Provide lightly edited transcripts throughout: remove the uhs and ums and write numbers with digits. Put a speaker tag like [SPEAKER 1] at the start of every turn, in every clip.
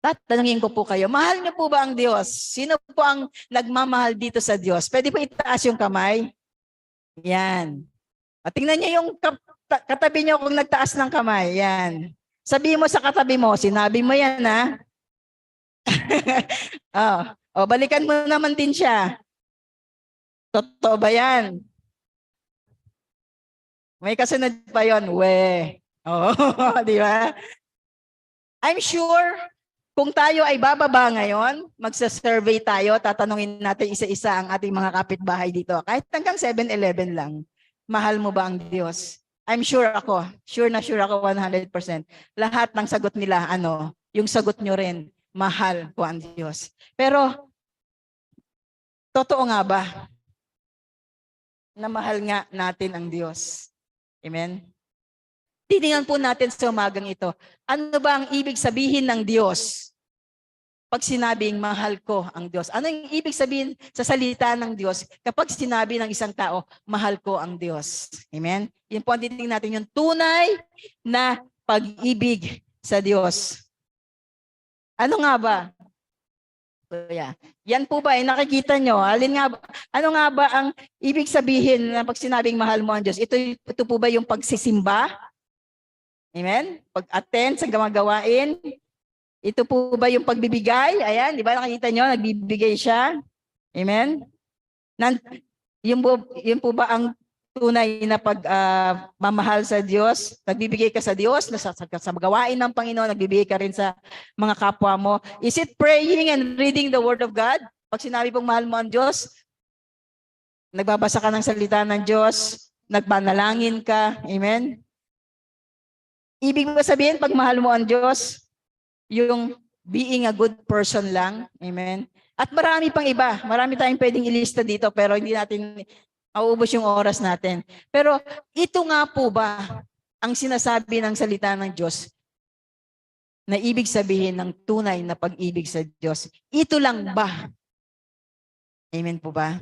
[SPEAKER 1] Tatanungin ko po kayo, mahal niyo po ba ang Diyos? Sino po ang nagmamahal dito sa Diyos? Pwede po itaas yung kamay? Yan. O, tingnan niyo yung katabi niyo kung nagtaas ng kamay. Yan. Sabihin mo sa katabi mo, sinabi mo yan ha. O, balikan mo naman din siya. Totoo ba yan? May kasunod pa yun. We. Oo, di ba? I'm sure kung tayo ay bababa ngayon, magsa-survey tayo, tatanungin natin isa-isa ang ating mga kapitbahay dito. Kahit hanggang 7-Eleven lang, mahal mo ba ang Diyos? I'm sure ako, sure ako 100%. Lahat ng sagot nila, yung sagot nyo rin, mahal ko ang Diyos. Pero, totoo nga ba na mahal nga natin ang Diyos? Amen? Titingnan po natin sa umagang ito. Ano ba ang ibig sabihin ng Diyos pag sinabing mahal ko ang Diyos? Ano yung ibig sabihin sa salita ng Diyos kapag sinabi ng isang tao, mahal ko ang Diyos? Amen? Yan po ang titingnan natin, yung tunay na pag-ibig sa Diyos. Ano nga ba? Yan po ba ay nakikita nyo? Ano nga ba ang ibig sabihin na pag sinabing mahal mo ang Diyos? Ito po ba yung pagsisimba? Amen? Pag-attend sa gawain. Ito po ba yung pagbibigay? Ayan, di ba nakikita nyo? Nagbibigay siya. Amen? Yun po ba ang tunay na pagmamahal sa Diyos? Nagbibigay ka sa Diyos, sa gawain ng Panginoon, nagbibigay ka rin sa mga kapwa mo. Is it praying and reading the Word of God? Pag sinabi pong mahal mo ang Diyos, nagbabasa ka ng salita ng Diyos, nagbanalangin ka. Amen? Ibig mo sabihin, pag mahal mo ang Diyos, yung being a good person lang. Amen? At marami pang iba. Marami tayong pwedeng ilista dito, pero hindi natin mauubos yung oras natin. Pero ito nga po ba ang sinasabi ng salita ng Diyos na ibig sabihin ng tunay na pag-ibig sa Diyos? Ito lang ba? Amen po ba?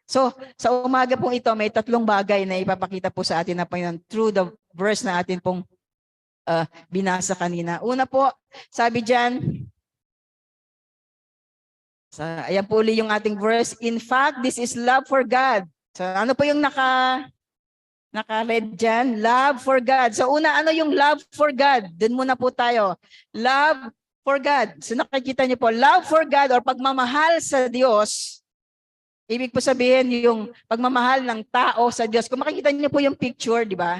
[SPEAKER 1] So, sa umaga pong ito, may 3 bagay na ipapakita po sa atin na Panginoon through the verse na atin pong binasa kanina. Una po, sabi dyan, ayan po ulit yung ating verse. In fact, this is love for God. So, ano po yung naka-read dyan? Love for God. So, una, ano yung love for God? Doon muna po tayo. Love for God. So, nakikita niyo po, love for God or pagmamahal sa Diyos, ibig po sabihin yung pagmamahal ng tao sa Diyos. Kung makikita niyo po yung picture, di ba?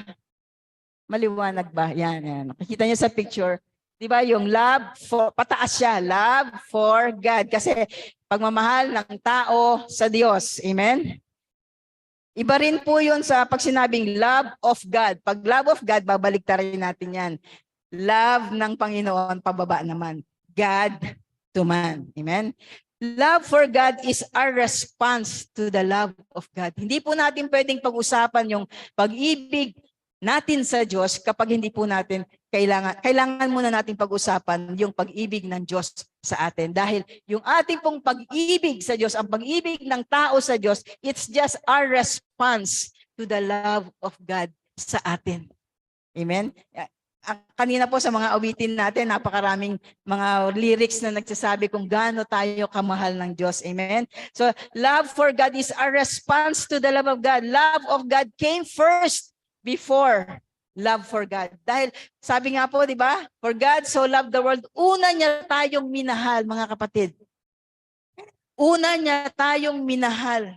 [SPEAKER 1] Maliwanag ba? Yan. Nakikita niyo sa picture. Di ba yung love for, pataas siya, love for God. Kasi pagmamahal ng tao sa Diyos. Amen? Iba rin po yun sa pag sinabing love of God. Pag love of God, babaliktarin natin yan. Love ng Panginoon, pababa naman. God to man. Amen? Love for God is our response to the love of God. Hindi po natin pwedeng pag-usapan yung pag-ibig natin sa Diyos kapag hindi po natin kailangan muna natin pag-usapan yung pag-ibig ng Diyos sa atin. Dahil yung ating pong pag-ibig sa Diyos, ang pag-ibig ng tao sa Diyos, it's just our response to the love of God sa atin. Amen? Kanina po sa mga awitin natin, napakaraming mga lyrics na nagsasabi kung gaano tayo kamahal ng Diyos. Amen? So, love for God is our response to the love of God. Love of God came first before love for God. Dahil sabi nga po, di ba? For God so loved the world. Una niya tayong minahal, mga kapatid. Una niya tayong minahal.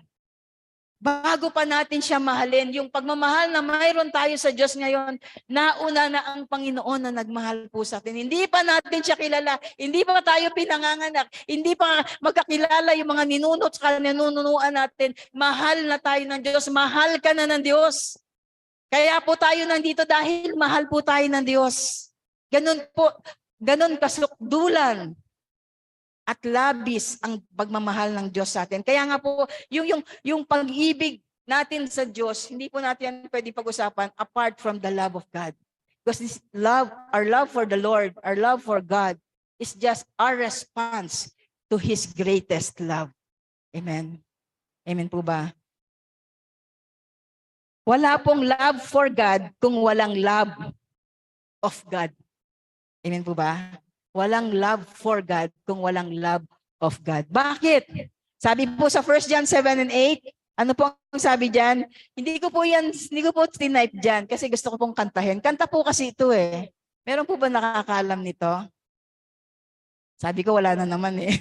[SPEAKER 1] Bago pa natin siya mahalin, yung pagmamahal na mayroon tayo sa Diyos ngayon, nauna na ang Panginoon na nagmahal po sa atin. Hindi pa natin siya kilala, hindi pa tayo pinanganganak, hindi pa magkakilala yung mga ninunot sa ninununuan natin. Mahal na tayo ng Diyos, mahal ka na ng Diyos. Kaya po tayo nandito dahil mahal po tayo ng Diyos. Ganun po, ganun kasukdulan at labis ang pagmamahal ng Diyos sa atin. Kaya nga po, yung pag-ibig natin sa Diyos, hindi po natin pwede pag-usapan apart from the love of God. Because this love, our love for the Lord, our love for God, is just our response to His greatest love. Amen. Amen po ba? Wala pong love for God kung walang love of God. Amen po ba? Walang love for God kung walang love of God. Bakit? Sabi po sa 1 John 7 and 8, ano po ang sabi diyan? Hindi ko po tinype diyan kasi gusto ko pong kantahin. Kanta po kasi ito eh. Meron po ba nakakaalam nito? Sabi ko wala na naman eh.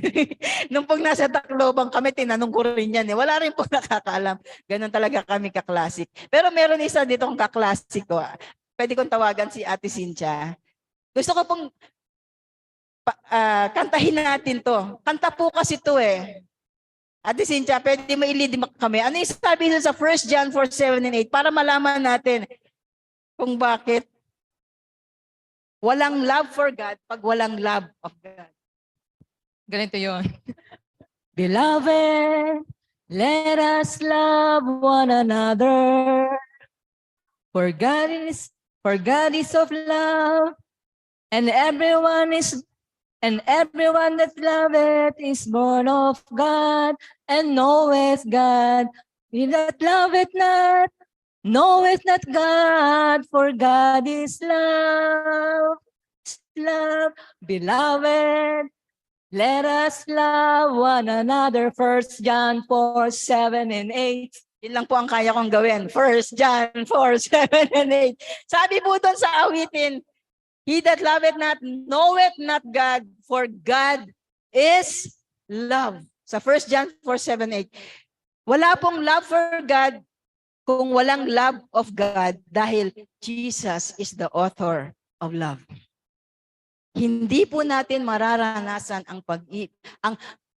[SPEAKER 1] Nung pag nasa Tacloban kami, tinanong ko rin yan eh. Wala rin po nakakaalam. Ganun talaga kami ka-classic. Pero meron isa dito kong ka-classic ko. Pwede kong tawagan si Ate Cynthia. Gusto ko pong kantahin natin to. Kanta po kasi to eh. Ate Cynthia, pwede mo i-lead kami. Ano yung sabi dun sa 1 John 4, 7 and 8 para malaman natin kung bakit walang love for God pag walang love of God. Ganito yun. Beloved, let us love one another. For God is of love, and everyone that loveth is born of God, and knoweth God. He that loveth not, knoweth not God, for God is love. Love, beloved, let us love one another. 1 John 4, 7 and 8. Yun lang po ang kaya kong gawin. 1 John 4, 7 and 8. Sabi po doon sa awitin, he that loveth not, knoweth not God, for God is love. Sa 1 John 4, 7, 8. Wala pong love for God kung walang love of God dahil Jesus is the author of love. Hindi po natin mararanasan ang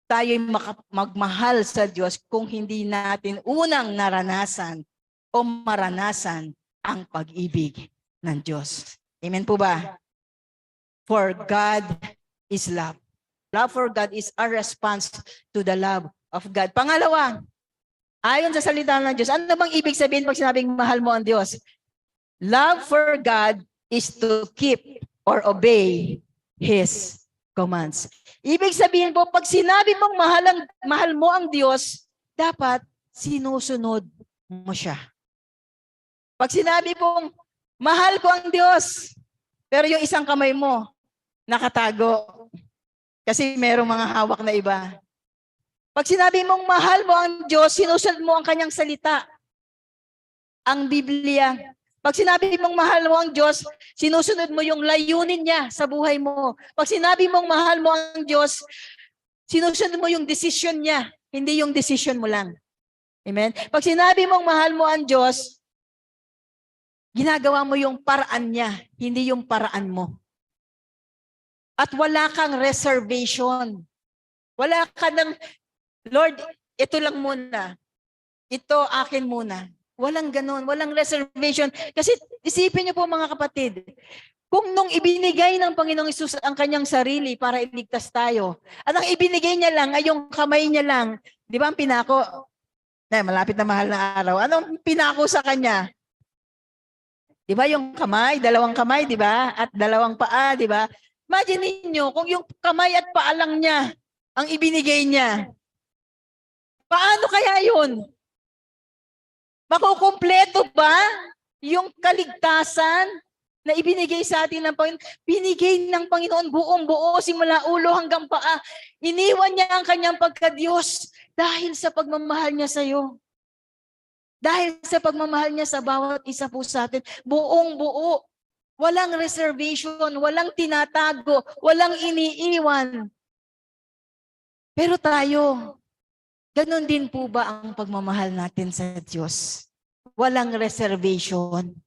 [SPEAKER 1] tayo'y magmahal sa Diyos kung hindi natin unang naranasan o maranasan ang pag-ibig ng Diyos. Amen po ba? For God is love. Love for God is our response to the love of God. Pangalawa, ayon sa salita ng Diyos, ano bang ibig sabihin pag sinabing mahal mo ang Diyos? Love for God is to keep or obey His commands. Ibig sabihin po, pag sinabi mong mahal mo ang Diyos, dapat sinusunod mo siya. Pag sinabi mong mahal ko ang Diyos, pero yung isang kamay mo nakatago kasi merong mga hawak na iba. Pag sinabi mong mahal mo ang Diyos, sinusunod mo ang kanyang salita, ang Biblia. Pag sinabi mong mahal mo ang Diyos, sinusunod mo yung layunin niya sa buhay mo. Pag sinabi mong mahal mo ang Diyos, sinusunod mo yung decision niya, hindi yung decision mo lang. Amen? Pag sinabi mong mahal mo ang Diyos, ginagawa mo yung paraan niya, hindi yung paraan mo. At wala kang reservation. Wala ka ng, Lord, ito lang muna. Ito akin muna. Walang ganun, walang reservation. Kasi isipin niyo po mga kapatid, kung nung ibinigay ng Panginoong Hesus ang kanyang sarili para iligtas tayo, at ang ibinigay niya lang ay yung kamay niya lang, di ba ang pinako? Malapit na mahal na araw. Anong pinako sa kanya? Di ba yung kamay, dalawang kamay, di ba? At dalawang paa, di ba? Imagine niyo kung yung kamay at paa lang niya ang ibinigay niya. Paano kaya yun? Makukumpleto ba yung kaligtasan na ibinigay sa atin ng Panginoon? Binigay ng Panginoon buong-buo simula ulo hanggang paa. Iniwan niya ang kanyang pagka-Diyos dahil sa pagmamahal niya sa iyo. Dahil sa pagmamahal niya sa bawat isa po sa atin, buong-buo. Walang reservation, walang tinatago, walang iniiwan. Pero tayo, ganun din po ba ang pagmamahal natin sa Diyos? Walang reservation.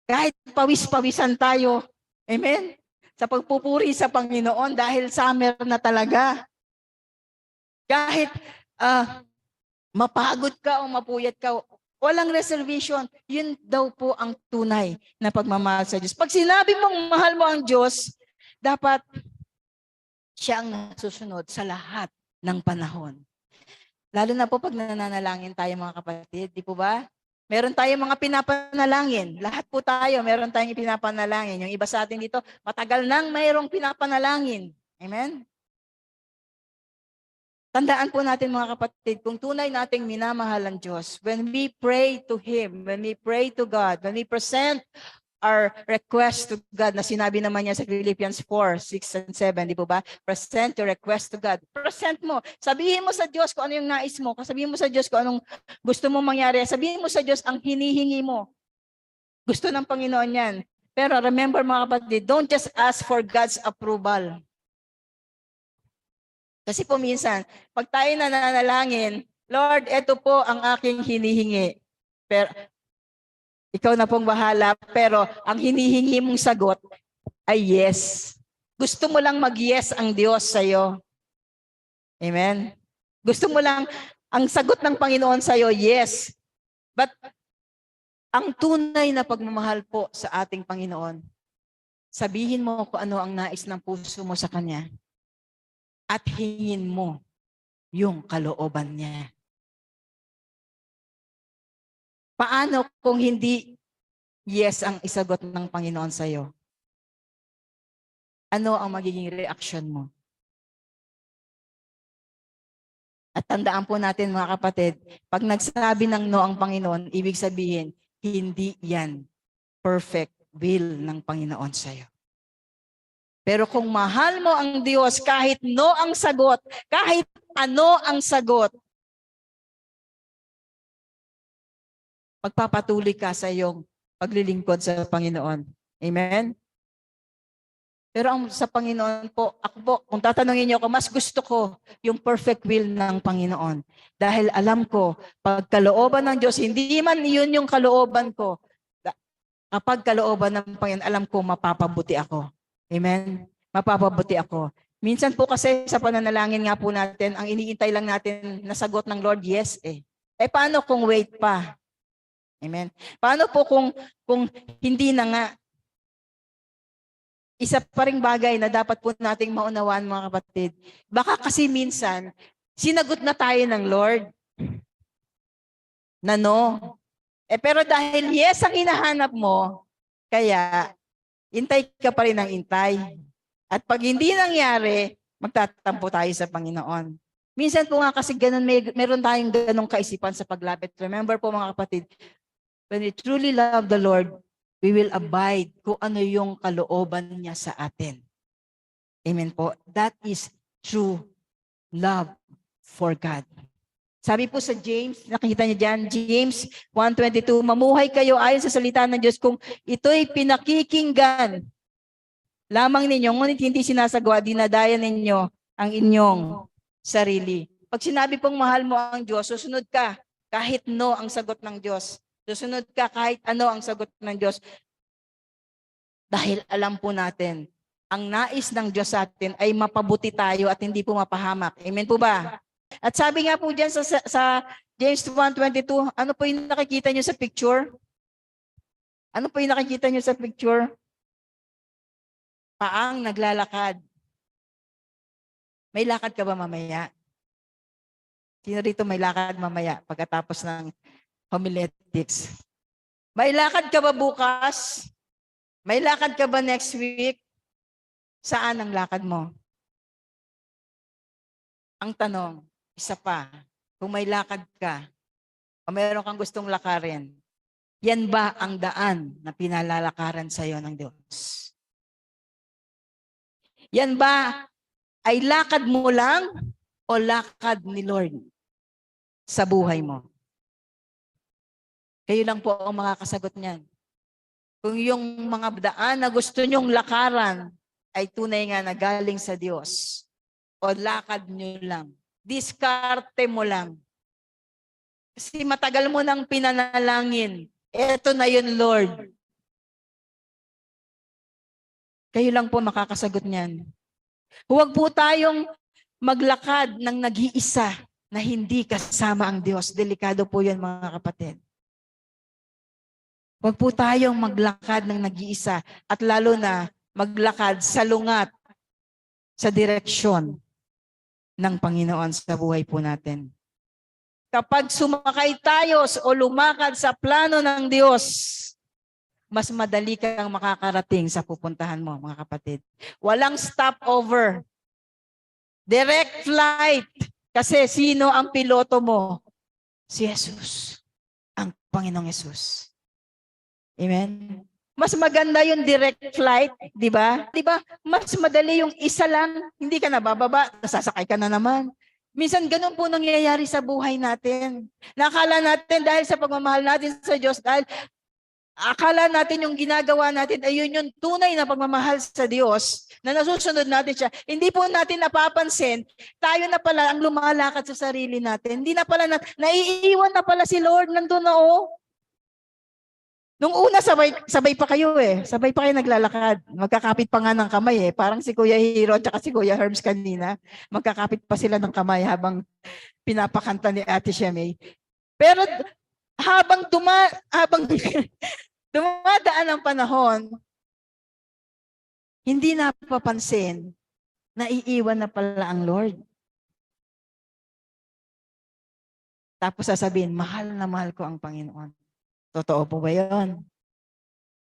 [SPEAKER 1] Kahit pawis-pawisan tayo, amen? Sa pagpupuri sa Panginoon dahil summer na talaga. Kahit mapagod ka o mapuyat ka, walang reservation. Yun daw po ang tunay na pagmamahal sa Diyos. Pag sinabi mong mahal mo ang Diyos, dapat siya ang nasusunod sa lahat ng panahon. Lalo na po pag nananalangin tayo mga kapatid, di po ba? Meron tayong mga pinapanalangin. Lahat po tayo, meron tayong pinapanalangin. Yung iba sa atin dito, matagal nang mayroong pinapanalangin. Amen? Tandaan po natin mga kapatid, kung tunay nating minamahal ang Diyos, when we pray to Him, when we pray to God, when we present our request to God na sinabi naman niya sa Philippians 4:6 and 7, di po ba? Present your request to God. Present mo. Sabihin mo sa Diyos kung ano yung nais mo. Sabihin mo sa Diyos kung anong gusto mong mangyari. Sabihin mo sa Diyos ang hinihingi mo. Gusto ng Panginoon yan. Pero remember mga kapatid, don't just ask for God's approval. Kasi po minsan, pag tayo nananalangin, Lord, ito po ang aking hinihingi. Pero ikaw na pong bahala, pero ang hinihingi mong sagot ay yes. Gusto mo lang mag-yes ang Diyos sa'yo. Amen? Gusto mo lang, ang sagot ng Panginoon sa'yo, yes. But ang tunay na pagmamahal po sa ating Panginoon, sabihin mo kung ano ang nais ng puso mo sa Kanya at hingin mo yung kalooban niya. Paano kung hindi yes ang isagot ng Panginoon sa iyo? Ano ang magiging reaction mo? At tandaan po natin mga kapatid, pag nagsabi ng no ang Panginoon, ibig sabihin, hindi yan perfect will ng Panginoon sa iyo. Pero kung mahal mo ang Diyos, kahit no ang sagot, kahit ano ang sagot, magpapatuloy ka sa iyong paglilingkod sa Panginoon. Amen? Pero sa Panginoon po, ako po, kung tatanungin niyo ako, mas gusto ko yung perfect will ng Panginoon. Dahil alam ko, pag kalooban ng Diyos, hindi man yun yung kalooban ko. Kapag kalooban ng Panginoon, alam ko, mapapabuti ako. Amen? Mapapabuti ako. Minsan po kasi sa pananalangin nga po natin, ang iniintay lang natin na sagot ng Lord, yes eh. Eh paano kung wait pa? Amen. Paano po kung hindi na nga? Isa pa ring bagay na dapat po nating maunawaan mga kapatid. Baka kasi minsan, sinagot na tayo ng Lord na no. Eh pero dahil yes ang hinahanap mo, kaya intay ka pa rin ng intay. At pag hindi nangyari, magtatampo tayo sa Panginoon. Minsan po nga kasi ganun, meron tayong ganung kaisipan sa paglapit. Remember po mga kapatid, when we truly love the Lord, we will abide kung ano yung kalooban niya sa atin. Amen po. That is true love for God. Sabi po sa James, nakikita niyo dyan, James 1:22, mamuhay kayo ayon sa salita ng Diyos kung ito'y pinakikinggan lamang ninyo, ngunit hindi sinasagawa, dinadaya ninyo ang inyong sarili. Pag sinabi pong mahal mo ang Diyos, susunod ka kahit no ang sagot ng Diyos. Susunod ka kahit ano ang sagot ng Diyos. Dahil alam po natin, ang nais ng Diyos sa atin ay mapabuti tayo at hindi po mapahamak. Amen po ba? At sabi nga po dyan sa James 1:22, ano po yung nakikita nyo sa picture? Ano po yung nakikita nyo sa picture? Paang naglalakad. May lakad ka ba mamaya? Sino rito may lakad mamaya pagkatapos ng homiletics? May lakad ka ba bukas? May lakad ka ba next week? Saan ang lakad mo? Ang tanong, isa pa, kung may lakad ka, o mayroon kang gustong lakarin, yan ba ang daan na pinalalakaran sa iyo ng Diyos? Yan ba ay lakad mo lang o lakad ni Lord sa buhay mo? Kayo lang po ang makakasagot niyan. Kung yung mga daan na gusto nyong lakaran ay tunay nga na galing sa Diyos o lakad nyo lang, diskarte mo lang. Kasi matagal mo nang pinanalangin, eto na yun, Lord. Kayo lang po makakasagot niyan. Huwag po tayong maglakad ng nag-iisa na hindi kasama ang Diyos. Delikado po yan mga kapatid. Huwag po tayong maglakad ng nag-iisa at lalo na maglakad sa lungat sa direksyon ng Panginoon sa buhay po natin. Kapag sumakay tayo o lumakad sa plano ng Diyos, mas madali kang makakarating sa pupuntahan mo, mga kapatid. Walang stopover. Direct flight. Kasi sino ang piloto mo? Si Jesus. Ang Panginoong Jesus. Amen? Mas maganda yung direct flight, di ba? Di ba? Mas madali yung isa lang, hindi ka nabababa, nasasakay ka na naman. Minsan ganun po nangyayari sa buhay natin. Nakala natin dahil sa pagmamahal natin sa Diyos, dahil akala natin yung ginagawa natin ay yun yung tunay na pagmamahal sa Diyos, na nasusunod natin siya. Hindi po natin napapansin, tayo na pala ang lumalakad sa sarili natin. Hindi na pala, naiiwan na pala si Lord, nandun na oh. Nung una, sabay pa kayo eh. Sabay pa kayo naglalakad. Magkakapit pa nga ng kamay eh. Parang si Kuya Hiro at si Kuya Herms kanina. Magkakapit pa sila ng kamay habang pinapakanta ni Ate Shemay. Pero habang dumadaan ang panahon, hindi napapansin, naiiwan na pala ang Lord. Tapos sasabihin, mahal na mahal ko ang Panginoon. Totoo po ba yun?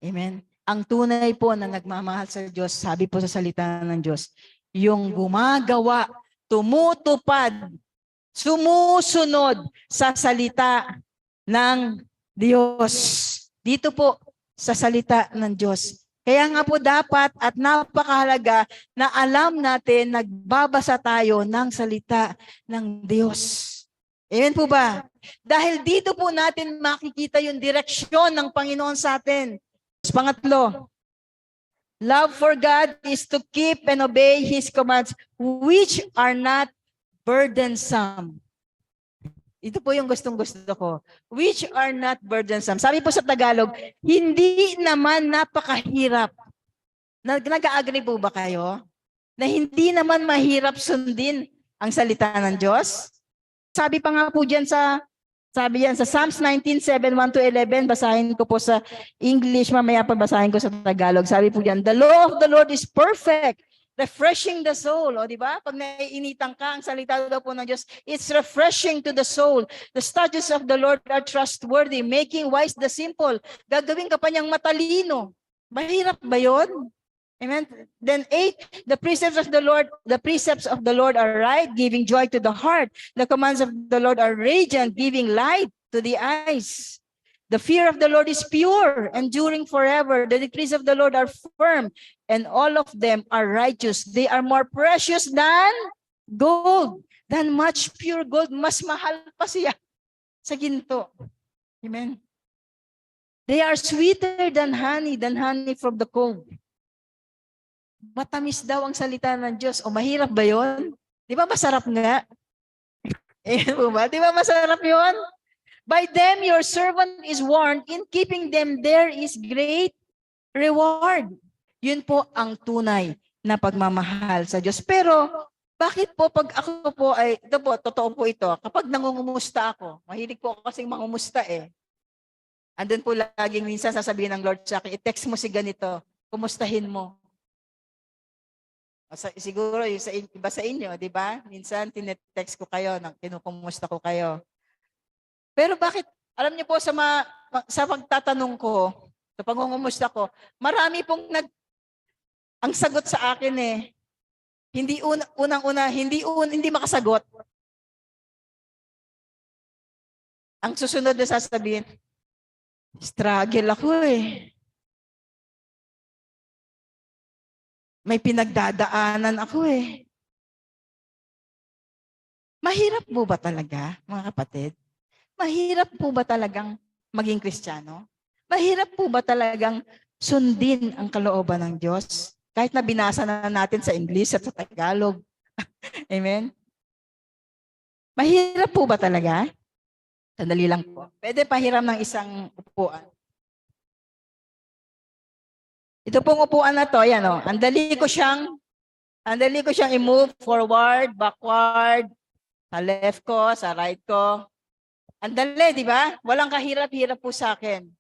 [SPEAKER 1] Amen? Ang tunay po na nagmamahal sa Diyos, sabi po sa salita ng Diyos, yung gumagawa, tumutupad, sumusunod sa salita ng Diyos. Dito po, sa salita ng Diyos. Kaya nga po dapat at napakahalaga na alam natin, nagbabasa tayo ng salita ng Diyos. Amen po ba? Dahil dito po natin makikita yung direksyon ng Panginoon sa atin. Pangatlo, love for God is to keep and obey His commands which are not burdensome. Ito po yung gustong-gusto ko. Which are not burdensome. Sabi po sa Tagalog, hindi naman napakahirap. Nag-agree po ba kayo? Na hindi naman mahirap sundin ang salita ng Diyos? Sabi pa nga po dyan sa Psalms 19:7-1-11, basahin ko po sa English, mamaya pa basahin ko sa Tagalog. Sabi po dyan, the law of the Lord is perfect, refreshing the soul. O di ba? Pag naiinitan ka, ang salita daw po ng Diyos, it's refreshing to the soul. The statutes of the Lord are trustworthy, making wise the simple. Gagawin ka pa niyang matalino. Mahirap ba yun? Amen. Then 8, the precepts of the Lord are right, giving joy to the heart. The commands of the Lord are radiant, giving light to the eyes. The fear of the Lord is pure, enduring forever. The decrees of the Lord are firm, and all of them are righteous. They are more precious than gold, than much pure gold. Mas mahal pa siya sa ginto. Amen. They are sweeter than honey from the comb. Matamis daw ang salita ng Diyos. O mahirap ba yun? Di ba masarap nga? Di ba masarap yun? By them your servant is warned, in keeping them there is great reward. Yun po ang tunay na pagmamahal sa Diyos. Pero bakit po pag ako po ay, ito po, totoo po ito, kapag nangungumusta ako, mahilig po ako kasing mangumusta eh. Andun po laging minsan sasabihin ng Lord sa akin, i-text mo si ganito, kumustahin mo. Siguro yung iba sa inyo, di ba? Minsan tinetext ko kayo, kinukumusta ko kayo. Pero bakit, alam niyo po sa pagtatanong ko, sa pangungumusta ko, marami pong ang sagot sa akin eh, hindi unang-una, hindi makasagot. Ang susunod na sasabihin, struggle ako eh. May pinagdadaanan ako eh. Mahirap po ba talaga, mga kapatid? Mahirap po ba talagang maging Kristiyano? Mahirap po ba talagang sundin ang kalooban ng Diyos? Kahit na binasa na natin sa English at sa Tagalog. Amen? Mahirap po ba talaga? Sandali lang po. Pwede pahiram ng isang upuan. Ito pong upuan na to, yan o. Ang dali ko siyang i-move forward, backward, sa left ko, sa right ko. Ang dali, di ba? Walang kahirap-hirap po sa akin.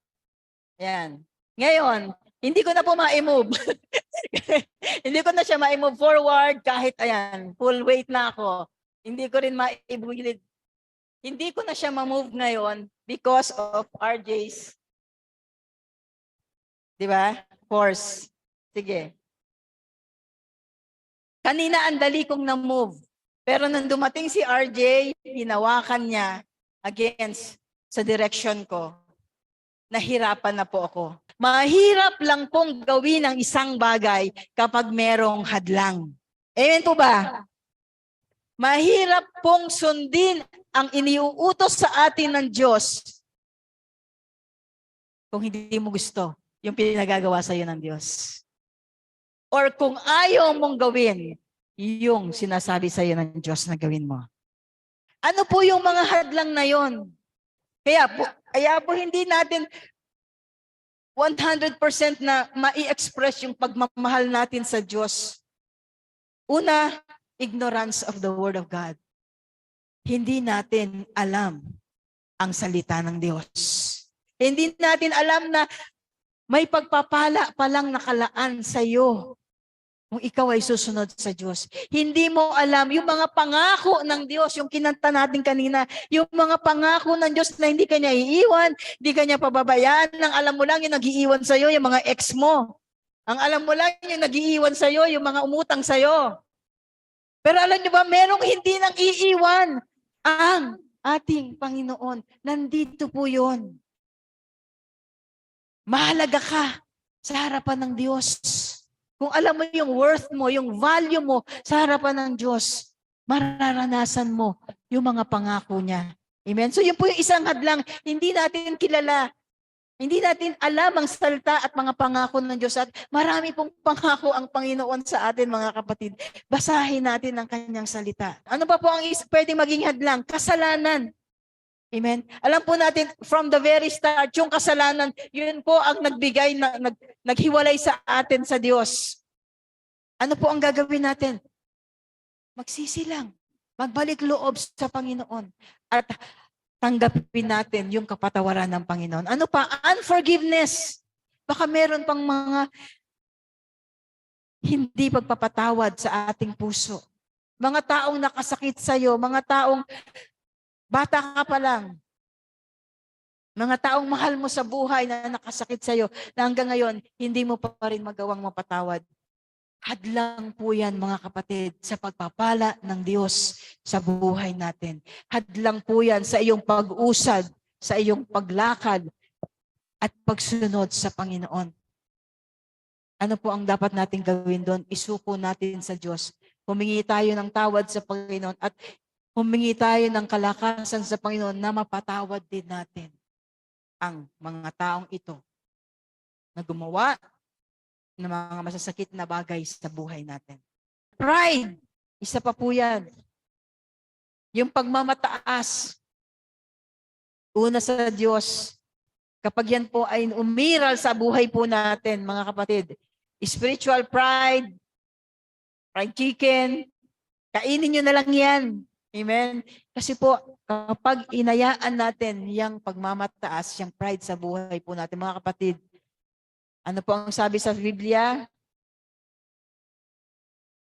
[SPEAKER 1] Yan. Ngayon, hindi ko na po ma-move. Hindi ko na siya ma-move forward kahit ayan, full weight na ako. Hindi ko rin ma-move. Hindi ko na siya ma-move ngayon because of RJ's, di ba? Force. Sige. Kanina ang dali kong na-move. Pero nang dumating si RJ, hinawakan niya against sa direction ko. nahirapan na po ako. Mahirap lang pong gawin ang isang bagay kapag merong hadlang. Amen po ba? Mahirap pong sundin ang iniuutos sa atin ng Diyos kung hindi mo gusto yung pinagagawa sa iyo ng Diyos. Or kung ayaw mong gawin yung sinasabi sa iyo ng Diyos na gawin mo. Ano po yung mga hadlang na yon? Kaya po hindi natin 100% na mai-express yung pagmamahal natin sa Diyos. Una, ignorance of the Word of God. Hindi natin alam ang salita ng Diyos. Hindi natin alam na may pagpapala palang nakalaan sa iyo kung ikaw ay susunod sa Diyos. Hindi mo alam yung mga pangako ng Diyos, yung kinanta natin kanina, yung mga pangako ng Diyos na hindi kanya iiwan, hindi kanya pababayaan. Ang alam mo lang yung nag-iiwan sa iyo, yung mga ex mo. Ang alam mo lang yung nag-iiwan sa iyo, yung mga umutang sa iyo. Pero alam niyo ba, merong hindi nang iiwan ang ating Panginoon. Nandito po yun. Mahalaga ka sa harapan ng Diyos. Kung alam mo yung worth mo, yung value mo sa harapan ng Diyos, mararanasan mo yung mga pangako niya. Amen? So yun po yung isang hadlang, hindi natin kilala. Hindi natin alam ang salita at mga pangako ng Diyos. At marami pong pangako ang Panginoon sa atin, mga kapatid. Basahin natin ang kanyang salita. Ano pa po ang pwedeng maging hadlang? Kasalanan. Amen? Alam po natin, from the very start, yung kasalanan, yun po ang nagbigay, naghiwalay sa atin sa Diyos. Ano po ang gagawin natin? Magsisi lang. Magbalik loob sa Panginoon. At tanggapin natin yung kapatawaran ng Panginoon. Ano pa? Unforgiveness. Baka meron pang mga hindi pagpapatawad sa ating puso. Mga taong nakasakit sa iyo, mga taong bata ka pa lang, mga taong mahal mo sa buhay na nakasakit sa iyo, na hanggang ngayon, hindi mo pa rin magawang mapatawad. Hadlang po yan, mga kapatid, sa pagpapala ng Diyos sa buhay natin. Hadlang po yan sa iyong pag-usad, sa iyong paglakad, at pagsunod sa Panginoon. Ano po ang dapat natin gawin doon? Isuko natin sa Diyos. Humingi tayo ng tawad sa Panginoon at humingi tayo ng kalakasan sa Panginoon na mapatawad din natin ang mga taong ito na gumawa ng mga masasakit na bagay sa buhay natin. Pride, isa pa po yan. Yung pagmamataas, una sa Diyos, kapag yan po ay umiral sa buhay po natin, mga kapatid, spiritual pride, fried chicken, kainin nyo na lang yan. Amen? Kasi po, kapag inayaan natin yung pagmamataas, yung pride sa buhay po natin, mga kapatid, ano po ang sabi sa Biblia?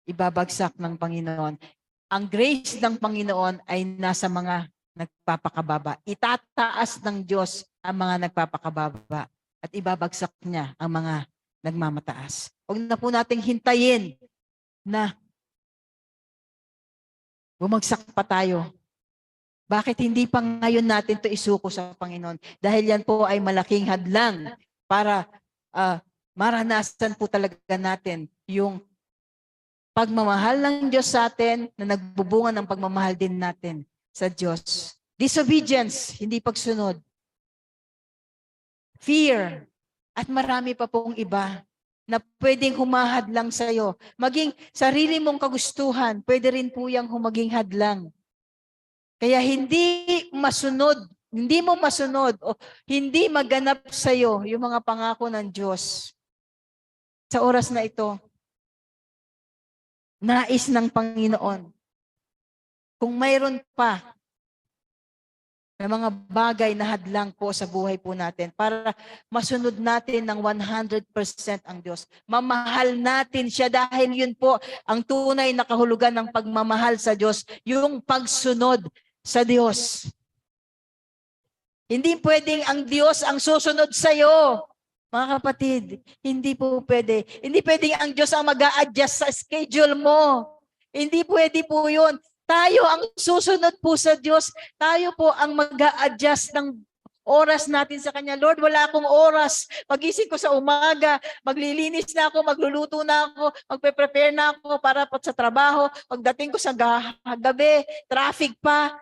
[SPEAKER 1] Ibabagsak ng Panginoon. Ang grace ng Panginoon ay nasa mga nagpapakababa. Itataas ng Diyos ang mga nagpapakababa at ibabagsak niya ang mga nagmamataas. Huwag na po nating hintayin na bumagsak pa tayo. Bakit hindi pa ngayon natin ito isuko sa Panginoon? Dahil yan po ay malaking hadlang para maranasan po talaga natin yung pagmamahal ng Diyos sa atin na nagbubunga ng pagmamahal din natin sa Diyos. Disobedience, hindi pagsunod. Fear, at marami pa pong iba na pwedeng humahadlang sa iyo. Maging sarili mong kagustuhan, pwede rin po yung humaging hadlang. Kaya hindi mo masunod o hindi maganap sa iyo yung mga pangako ng Diyos. Sa oras na ito, nais ng Panginoon, kung mayroon pa na mga bagay na hadlang po sa buhay po natin para masunod natin ng 100% ang Diyos. Mamahal natin siya dahil yun po ang tunay na kahulugan ng pagmamahal sa Diyos, yung pagsunod sa Diyos. Hindi pwedeng ang Diyos ang susunod sa iyo. Mga kapatid, hindi po pwede. Hindi pwedeng ang Diyos ang mag-a-adjust sa schedule mo. Hindi pwede po yun. Tayo ang susunod po sa Diyos. Tayo po ang mag-a-adjust ng oras natin sa Kanya. Lord, wala akong oras. Pagising ko sa umaga, maglilinis na ako, magluluto na ako, magpe-prepare na ako para sa trabaho. Pagdating ko sa gabi, traffic pa.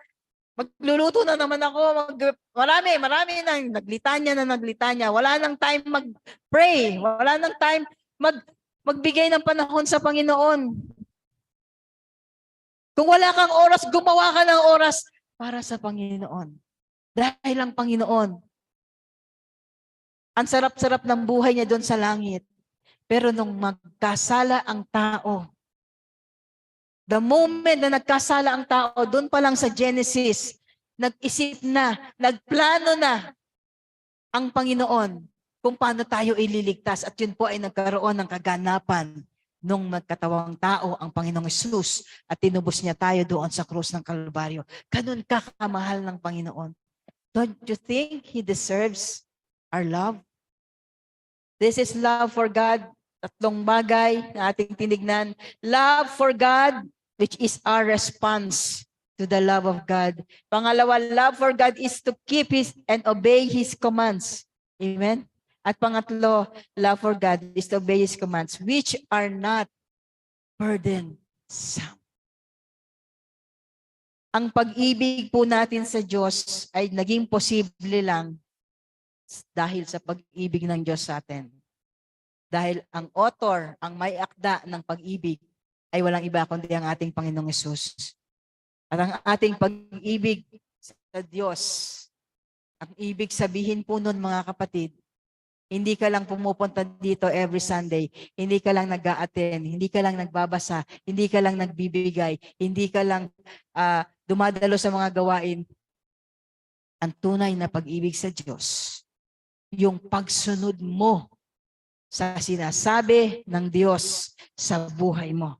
[SPEAKER 1] Magluluto na naman ako. Marami nang naglitanya. Wala nang time mag-pray. Wala nang time magbigay ng panahon sa Panginoon. Kung wala kang oras, gumawa ka ng oras para sa Panginoon. Dahil ang Panginoon, ang sarap-sarap ng buhay niya doon sa langit. Pero nung magkasala ang tao, the moment na nagkasala ang tao, doon pa lang sa Genesis, nag-isip na, nagplano na ang Panginoon kung paano tayo ililigtas. At yun po ay nagkaroon ng kaganapan nung nagkatawang tao ang Panginoong Hesus at tinubos niya tayo doon sa krus ng Kalbaryo. Ganun kakamahal ng Panginoon. Don't you think He deserves our love? This is love for God. Tatlong bagay na ating tinignan. Love for God, which is our response to the love of God. Pangalawa, love for God is to keep His and obey His commands. Amen? At pangatlo, love for God is to obey His commands, which are not burdensome. Ang pag-ibig po natin sa Diyos ay naging posible lang dahil sa pag-ibig ng Diyos sa atin. Dahil ang author, ang may akda ng pag-ibig ay walang iba kundi ang ating Panginoong Hesus. At ang ating pag-ibig sa Diyos, ang ibig sabihin po nun mga kapatid, hindi ka lang pumupunta dito every Sunday, hindi ka lang nag-a-attend, hindi ka lang nagbabasa, hindi ka lang nagbibigay, hindi ka lang dumadalo sa mga gawain. Ang tunay na pag-ibig sa Diyos, yung pagsunod mo sa sinasabi ng Diyos sa buhay mo.